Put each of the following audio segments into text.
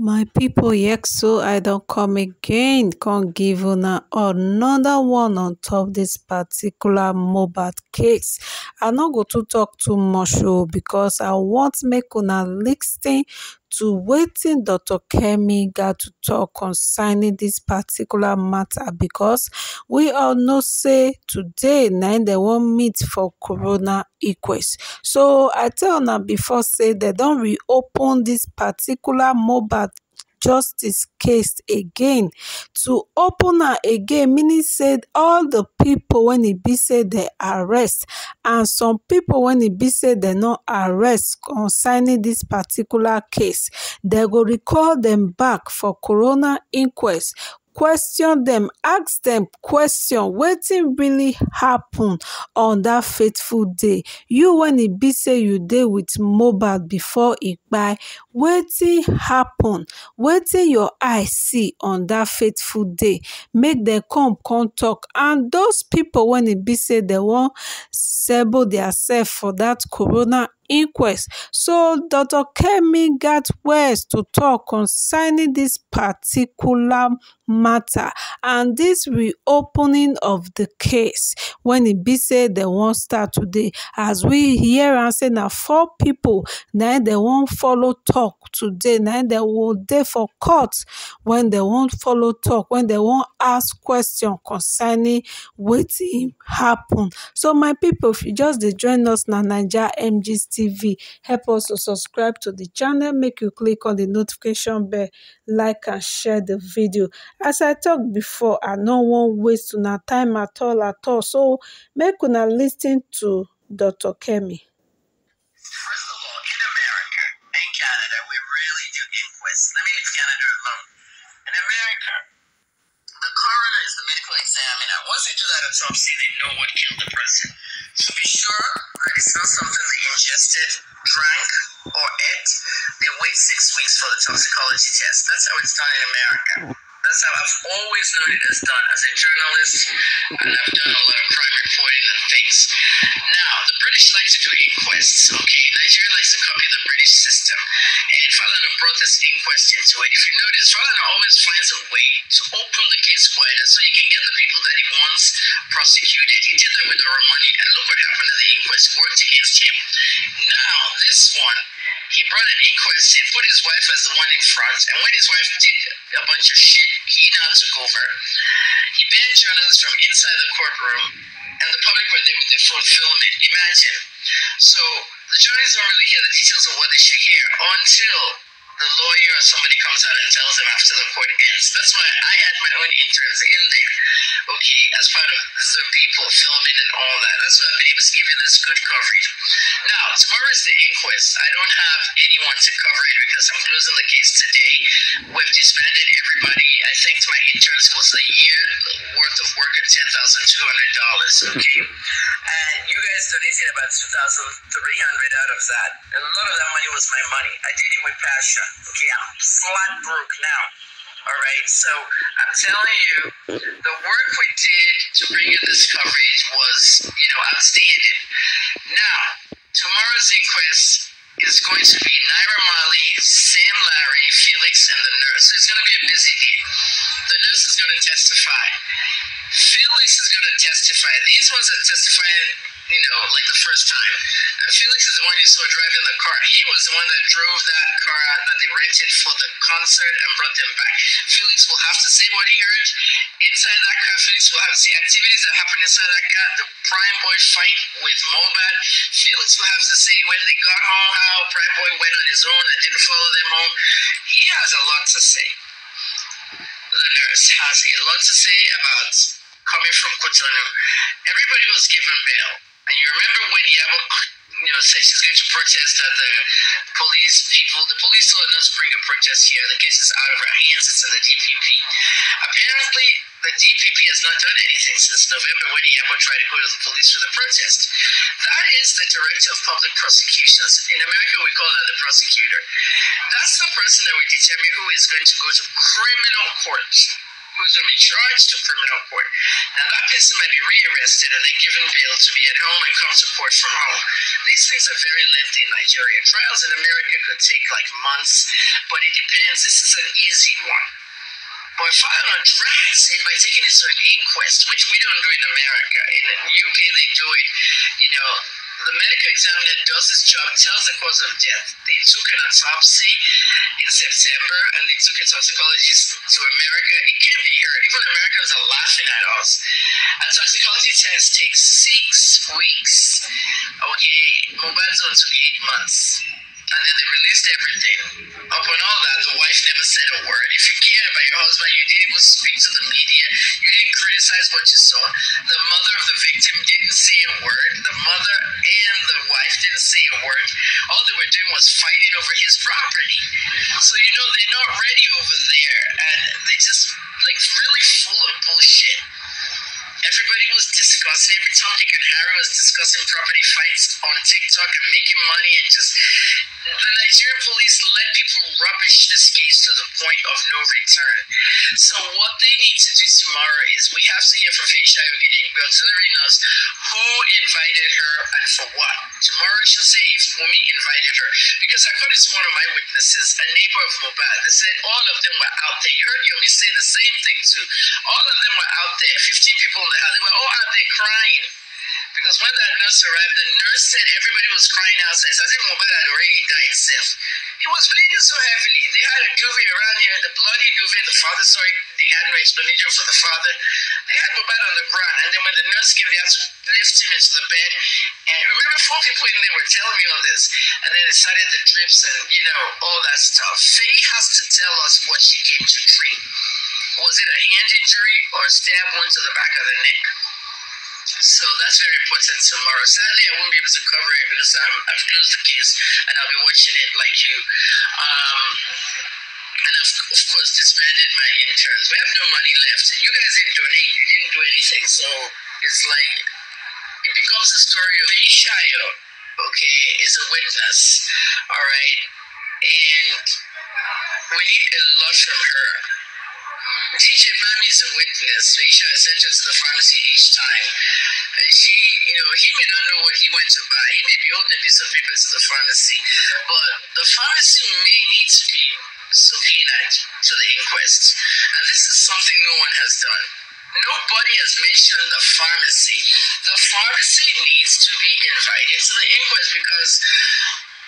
My people, yes, so I don't come again, come give una another one on top this particular MOHBAD case. I no go to talk too much because I want make una listen to wetin Dr. Kemi got to talk concerning this particular matter, because we all know say today na im dem wan meet for corona inquest. So I tell una before say they don reopen this particular MOHBAD justice case again, to open am again, meaning say all the people when e be say they arrest and some people when e be say they no arrest concerning this particular case, they go recall them back for corona inquest, question them, ask them question wetin really happen on that fateful day. You when e be say you dey with MOHBAD before e kpai, wetin happen, wetin your eye see on that fateful day, make dem come talk. And those people when e be say they wan settle theirself for that corona inquest. So Dr. Kemi got words to talk concerning this particular matter and this reopening of the case when e be say they wan start today. As we hear am say na 4 people na they wan follow talk today, na they will dey for court when they wan follow talk, when they wan ask question concerning wetin happen. So my people, if you just dey join us na Naija MG's TV, help us to subscribe to the channel, make you click on the notification bell, like and share the video. As I talked before, I no wan waste una time at all, so make una listen to Dr. Kemi. First of all, in America and Canada, we really do inquests. Let me leave Canada alone. In America, the coroner is the medical examiner. Once they do that autopsy, they know what killed the person. To be sure that it's not something they ingested, drank, or ate, they wait 6 weeks for the toxicology test. That's how it's done in America. That's how I've always known it as done as a journalist, and I've done a lot of crime reporting and things. Now, the British like to do inquests, okay? Nigeria likes to copy the British system. And Falana brought this inquest into it. If you notice, Falana always finds a way to open the case wider so he can get the people that he wants prosecuted. He did that with the Romani, and look what happened in the inquest. It worked against him. Now, this one, he brought an inquest in, put his wife as the one in front, and when his wife did a bunch of shit, he now took over. He banned journalists from inside the courtroom, and the public were there with their phone filming. Imagine. So the journalists don't really hear the details of what they should hear until the lawyer or somebody comes out and tells them after the court ends. That's why I had my own interns in there, okay, as part of the people filming and all that. That's why I've been able to give you this good coverage. Now, tomorrow is the inquest. I don't have anyone to cover it because I'm closing the case today. We've disbanded everybody. I thanked my interns. It was a year worth of work at $10,200, okay? And you guys donated about $2,300 out of that. A lot of that money was my money. I did it with passion, okay? I'm flat broke now. All right, so I'm telling you, the work we did to bring you this coverage was, outstanding. Now, tomorrow's inquest is going to be Naira Marley, Sam Larry, Felix, and the nurse. So it's going to be a busy day. The nurse is going to testify. Felix is going to testify. These ones are testifying, like the first time. And Felix is the one you saw driving the car. He was the one that drove that car that they rented for the concert and brought them back. Felix will have to say what he heard. Inside that car, Felix will have to say activities that happened inside that car. The Prime Boy fight with MOHBAD. Felix will have to say when they got home, how Prime Boy went on his own and didn't follow them home. He has a lot to say. The nurse has a lot to say about coming from Cotonou. Everybody was given bail. And you remember when Yabo, said she's going to protest at the police told her not to bring a protest here. The case is out of her hands. It's in the DPP. Apparently, the DPP has not done anything since November when Yabo tried to go to the police with a protest. That is the director of public prosecutions. In America, we call that the prosecutor. That's the person that will determine who is going to go to criminal court. who's going to be charged to criminal court. Now, that person might be rearrested and then given bail to be at home and come to court from home. These things are very lengthy in Nigeria. Trials in America could take like months, but it depends. This is an easy one. But Father drags it by taking it to an inquest, which we don't do in America. In the UK, they do it. The medical examiner does his job, tells the cause of death. They took an autopsy in September, and they took a toxicologist to America. It can't be heard. Even Americans are laughing at us. A toxicology test takes 6 weeks. Okay, MOHBAD's one took 8 months. And then they released everything. Upon all that, the wife never said a word. If you care about your husband, you didn't even speak to the media. You didn't criticize what you saw. The mother of the victim didn't say a word. The mother and the wife didn't say a word. All they were doing was fighting over his property. So, they're not ready over there. And they just, really full of bullshit. Everybody was discussing, every Tom, Dick, and Harry was discussing property fights on TikTok and making money, and just the Nigerian police let people rubbish this case to the point of no return. So what they need to do tomorrow is we have to hear from Faisha Ogedengbe auxiliary nurse who invited her and for what. Tomorrow she'll say if Wunmi invited her. Because according to one of my witnesses, a neighbor of MOHBAD, they said all of them were out there. You heard Yomi say the same thing too. All of them were out there, 15 people in the house. They were all out there crying. Because when that nurse arrived, the nurse said everybody was crying outside. It's as if MOHBAD had already died itself. He was bleeding so heavily. They had a duvet around here, the bloody duvet. The father saw it. They had no explanation for the father. They had MOHBAD on the ground. And then when the nurse came, they had to lift him into the bed. And remember, 4 people in there were telling me all this. And then they started the drips and, all that stuff. Faye has to tell us what she came to treat. Was it a hand injury or a stab wound to the back of the neck? So that's very important tomorrow. Sadly, I won't be able to cover it because I've closed the case and I'll be watching it like you. And I've, of course, disbanded my interns. We have no money left. You guys didn't donate. You didn't do anything. So it's like, it becomes a story of Aishayo, okay, is a witness, all right? And we need a lot from her. DJ Mami is a witness. So Isha sent her to the pharmacy each time. And she, he may not know what he went to buy. He may be holding a piece of paper to the pharmacy. But the pharmacy may need to be subpoenaed to the inquest. And this is something no one has done. Nobody has mentioned the pharmacy. The pharmacy needs to be invited to the inquest because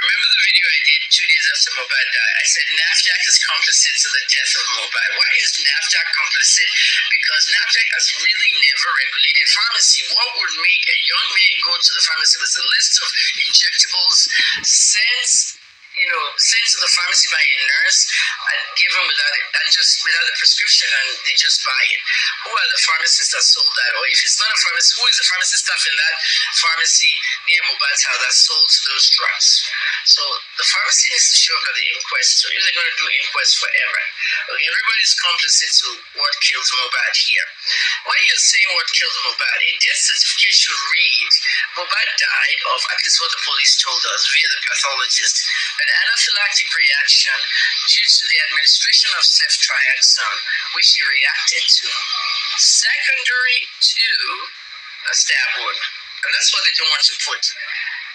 remember the video I did 2 days after MOHBAD died? I said NAFDAC is complicit to the death of MOHBAD. Why is NAFDAC complicit? Because NAFDAC has really never regulated pharmacy. What would make a young man go to the pharmacy with a list of injectables sent to the pharmacy by a nurse and given without a prescription, and they just buy it? Who are the pharmacists that sold that? Or if it's not a pharmacist, who is the pharmacy staff in that pharmacy near MOHBAD's house that sold those drugs? So the pharmacy needs to show up at the inquest. So if they're going to do inquest forever, okay, everybody's complicit to what killed MOHBAD here. When you're saying what killed MOHBAD, a death certificate should read MOHBAD died of, at least what the police told us via the pathologist, an anaphylactic reaction due to the administration of ceftriaxone, which he reacted to, secondary to a stab wound. And that's what they don't want to put.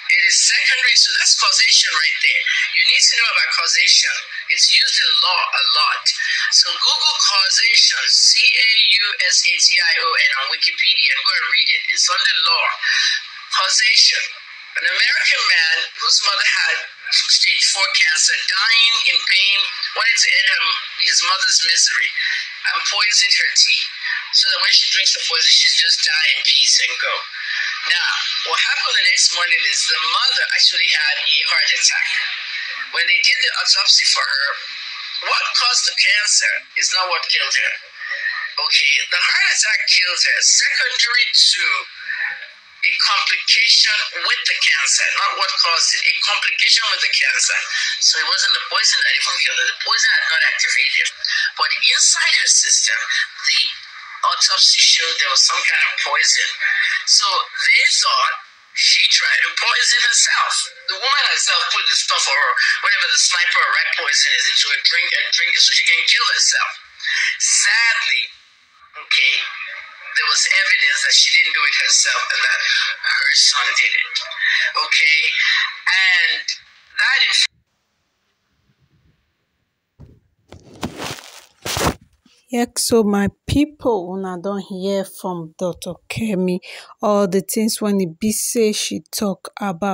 It is secondary to, that's causation right there. You need to know about causation. It's used in law a lot. So Google causation, C-A-U-S-A-T-I-O-N on Wikipedia, and go and read it. It's under law. Causation. An American man whose mother had stage 4 cancer, dying in pain, wanted to end his mother's misery, and poisoned her tea. So that when she drinks the poison, she's just die in peace and go. Now, what happened the next morning is the mother actually had a heart attack. When they did the autopsy for her, what caused the cancer is not what killed her. Okay, the heart attack killed her secondary to a complication with the cancer, not what caused it, a complication with the cancer. So it wasn't the poison that even killed her. The poison had not activated. But inside her system, the autopsy showed there was some kind of poison. So they thought she tried to poison herself. The woman herself put the stuff or whatever the sniper or rat poison is into a drink and drink it so she can kill herself. Sadly, okay, there was evidence that she didn't do it herself and that her son did it. Okay, and that in Yeah, so my people, una don hear from Dr. Kemi all the things when e be say she talk about